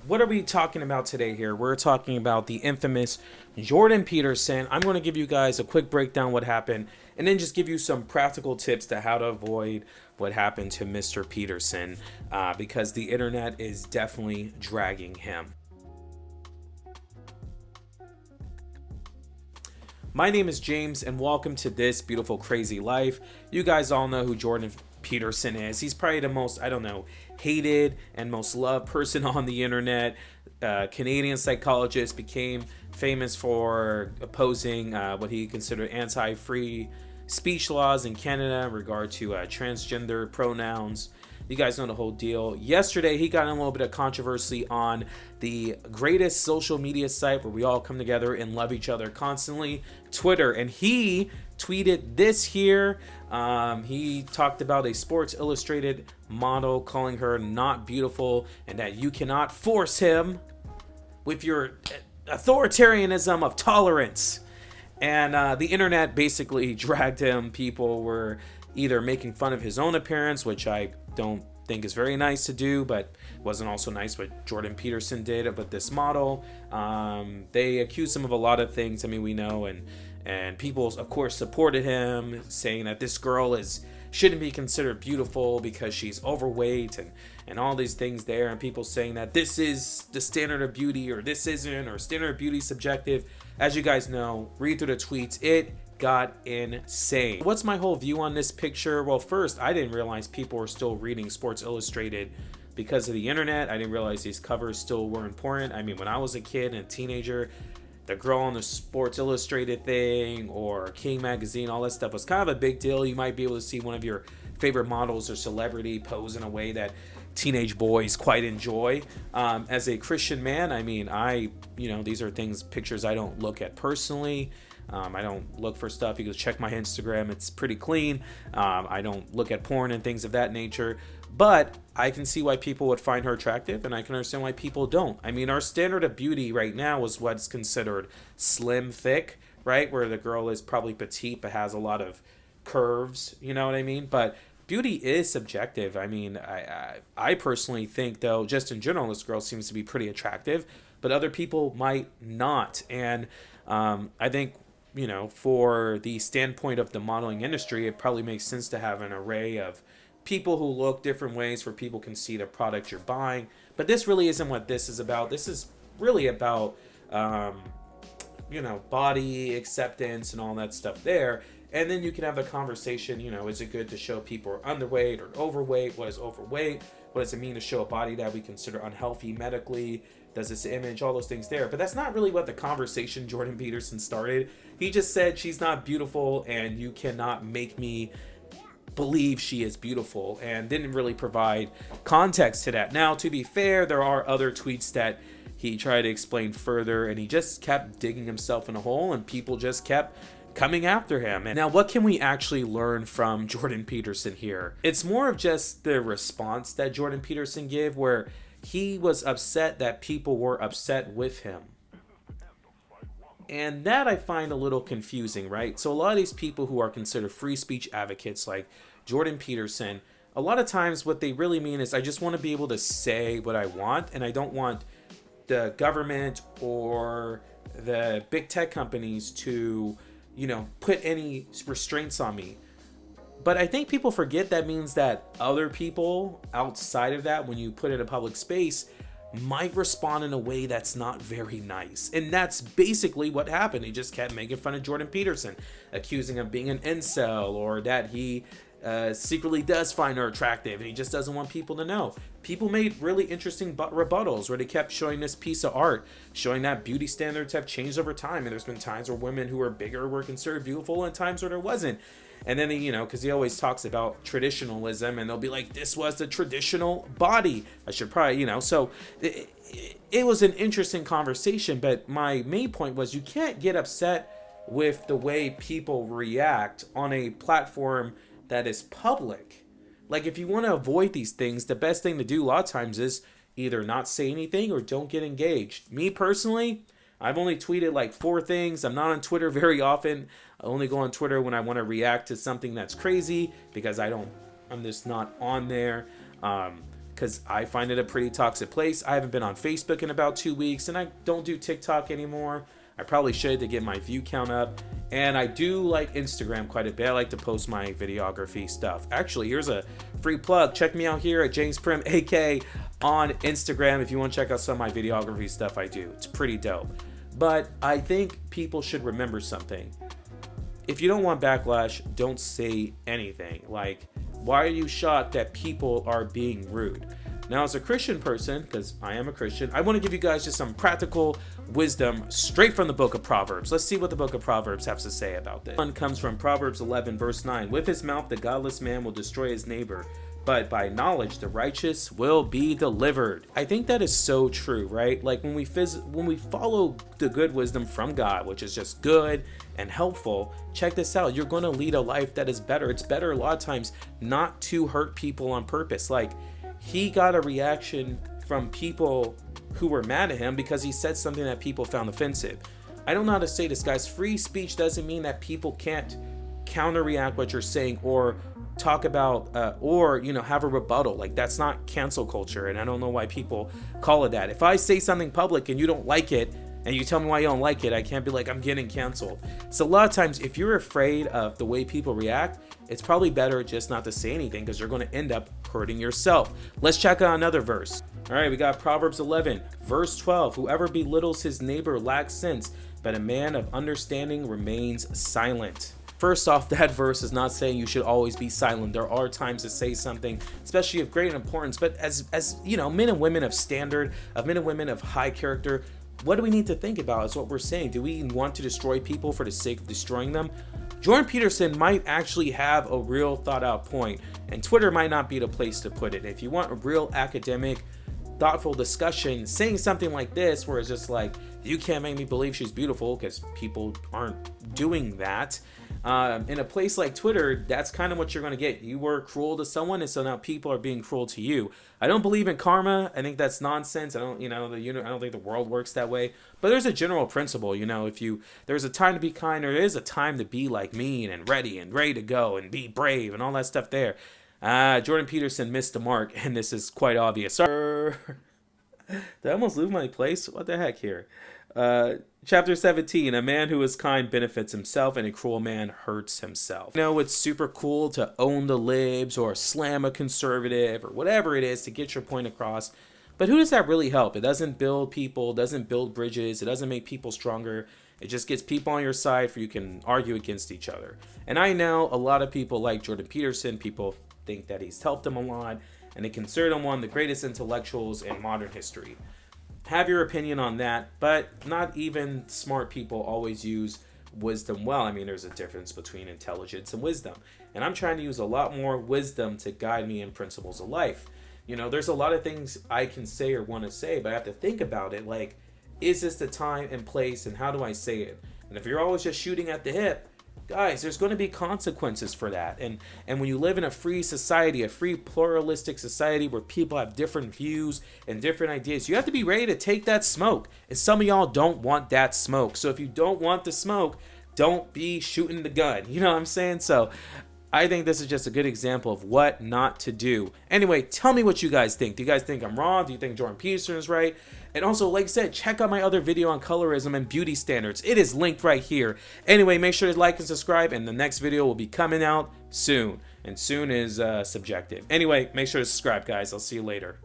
What are we talking about today here? We're talking about the infamous Jordan Peterson. I'm going to give you guys a quick breakdown what happened and then just give you some practical tips to how to avoid what happened to Mr. Peterson because the internet is definitely dragging him. My name is James and welcome to This Beautiful Crazy Life. You guys all know who Jordan Peterson is. He's probably the most, hated and most loved person on the internet. Canadian psychologist, became famous for opposing what he considered anti-free speech laws in Canada in regard to transgender pronouns. You guys know the whole deal. Yesterday, he got in a little bit of controversy on the greatest social media site where we all come together and love each other constantly, Twitter. And he tweeted this here. He talked about a Sports Illustrated model, calling her not beautiful, and that you cannot force him with your authoritarianism of tolerance. And the internet basically dragged him. People were either making fun of his own appearance, which I don't think is very nice to do, but wasn't also nice what Jordan Peterson did with this model. They accused him of a lot of things. I mean, we know, and people, of course, supported him, saying that this girl shouldn't be considered beautiful because she's overweight and all these things there, and people saying that this is the standard of beauty or this isn't, or standard of beauty subjective. As you guys know, read through the tweets, it got insane. What's my whole view on this picture? Well, first, I didn't realize people were still reading Sports Illustrated because of the internet. I didn't realize these covers still were important. I mean, when I was a kid and a teenager, the girl on the Sports Illustrated thing or King magazine, all that stuff was kind of a big deal. You might be able to see one of your favorite models or celebrity pose in a way that teenage boys quite enjoy. As a Christian man, I mean, these are pictures I don't look at personally. I don't look for stuff. You can check my Instagram. It's pretty clean. I don't look at porn and things of that nature. But I can see why people would find her attractive, and I can understand why people don't. I mean, our standard of beauty right now is what's considered slim, thick, right? Where the girl is probably petite but has a lot of curves, you know what I mean? But beauty is subjective. I mean, I personally think, though, just in general, this girl seems to be pretty attractive, but other people might not. And I think, for the standpoint of the modeling industry, it probably makes sense to have an array of people who look different ways where people can see the product you're buying. But this really isn't what this is about. This is really about, body acceptance and all that stuff there. And then you can have a conversation, is it good to show people are underweight or overweight? What is overweight? What does it mean to show a body that we consider unhealthy medically? Does this image, all those things there. But that's not really what the conversation Jordan Peterson started. He just said she's not beautiful and you cannot make me believe she is beautiful, and didn't really provide context to that. Now, to be fair, there are other tweets that he tried to explain further, and he just kept digging himself in a hole, and people just kept coming after him. And now, what can we actually learn from Jordan Peterson here? It's more of just the response that Jordan Peterson gave, where he was upset that people were upset with him. And that I find a little confusing, right? So a lot of these people who are considered free speech advocates like Jordan Peterson, a lot of times what they really mean is I just want to be able to say what I want, and I don't want the government or the big tech companies to, put any restraints on me. But I think people forget that means that other people outside of that, when you put it in a public space, might respond in a way that's not very nice. And that's basically what happened. He just kept making fun of Jordan Peterson, accusing him of being an incel, or that he secretly does find her attractive and he just doesn't want people to know. People made really interesting rebuttals where they kept showing this piece of art, showing that beauty standards have changed over time. And there's been times where women who are bigger were considered beautiful and times where there wasn't. And then, because he always talks about traditionalism, and they'll be like, this was the traditional body. I should probably, so it was an interesting conversation. But my main point was you can't get upset with the way people react on a platform that is public. Like, if you want to avoid these things, the best thing to do a lot of times is either not say anything or don't get engaged. Me personally, I've only tweeted like 4 things. I'm not on Twitter very often. I only go on Twitter when I want to react to something that's crazy because I'm just not on there. because I find it a pretty toxic place. I haven't been on Facebook in about 2 weeks, and I don't do TikTok anymore. I probably should to get my view count up. And I do like Instagram quite a bit. I like to post my videography stuff. Actually, here's a free plug. Check me out here at James Prim AK on Instagram if you want to check out some of my videography stuff I do. It's pretty dope. But I think people should remember something. If you don't want backlash, don't say anything. Like, why are you shocked that people are being rude? Now, as a Christian person, because I am a Christian, I want to give you guys just some practical wisdom straight from the book of Proverbs. Let's see what the book of Proverbs has to say about this. One comes from Proverbs 11, verse 9. With his mouth, the godless man will destroy his neighbor, but by knowledge, the righteous will be delivered. I think that is so true, right? Like when we follow the good wisdom from God, which is just good and helpful, check this out. You're going to lead a life that is better. It's better a lot of times not to hurt people on purpose. Like, he got a reaction from people who were mad at him because he said something that people found offensive. I don't know how to say this, guys. Free speech doesn't mean that people can't counter react what you're saying or talk about or have a rebuttal. Like, that's not cancel culture, and I don't know why people call it that. If I say something public and you don't like it and you tell me why you don't like it, I can't be like, I'm getting canceled. So a lot of times, if you're afraid of the way people react, it's probably better just not to say anything, because you're going to end up hurting yourself. Let's check out another verse. All right, we got Proverbs 11, verse 12. Whoever belittles his neighbor lacks sense, but a man of understanding remains silent. First off, that verse is not saying you should always be silent. There are times to say something, especially of great importance. But as you know, men and women of standard, of men and women of high character, what do we need to think about is what we're saying. Do we want to destroy people for the sake of destroying them? Jordan Peterson might actually have a real thought out point, and Twitter might not be the place to put it. If you want a real academic, thoughtful discussion, saying something like this, where it's just like, you can't make me believe she's beautiful, because people aren't doing that. In a place like Twitter, that's kind of what you're going to get. You were cruel to someone, and so now people are being cruel to you. I don't believe in karma. I think that's nonsense. I don't think the world works that way. But there's a general principle. There's a time to be kind, or there is a time to be like mean and ready to go and be brave and all that stuff there. Jordan Peterson missed the mark, and this is quite obvious. Did I almost lose my place? What the heck here? Chapter 17, a man who is kind benefits himself, and a cruel man hurts himself. It's super cool to own the libs or slam a conservative or whatever it is to get your point across, but who does that really help? It doesn't build people, doesn't build bridges, it doesn't make people stronger. It just gets people on your side for you can argue against each other. And I know a lot of people like Jordan Peterson. People think that he's helped them a lot, and they consider him one of the greatest intellectuals in modern history. Have your opinion on that, but not even smart people always use wisdom well. I mean, there's a difference between intelligence and wisdom, and I'm trying to use a lot more wisdom to guide me in principles of life. There's a lot of things I can say or want to say, but I have to think about it. Like, is this the time and place, and how do I say it? And if you're always just shooting at the hip, guys, there's going to be consequences for that. And when you live in a free society, a free pluralistic society where people have different views and different ideas, you have to be ready to take that smoke. And some of y'all don't want that smoke. So if you don't want the smoke, don't be shooting the gun. You know what I'm saying? So I think this is just a good example of what not to do. Anyway, tell me what you guys think. Do you guys think I'm wrong? Do you think Jordan Peterson is right? And also, like I said, check out my other video on colorism and beauty standards. It is linked right here. Anyway, make sure to like and subscribe, and the next video will be coming out soon. And soon is subjective. Anyway, make sure to subscribe, guys. I'll see you later.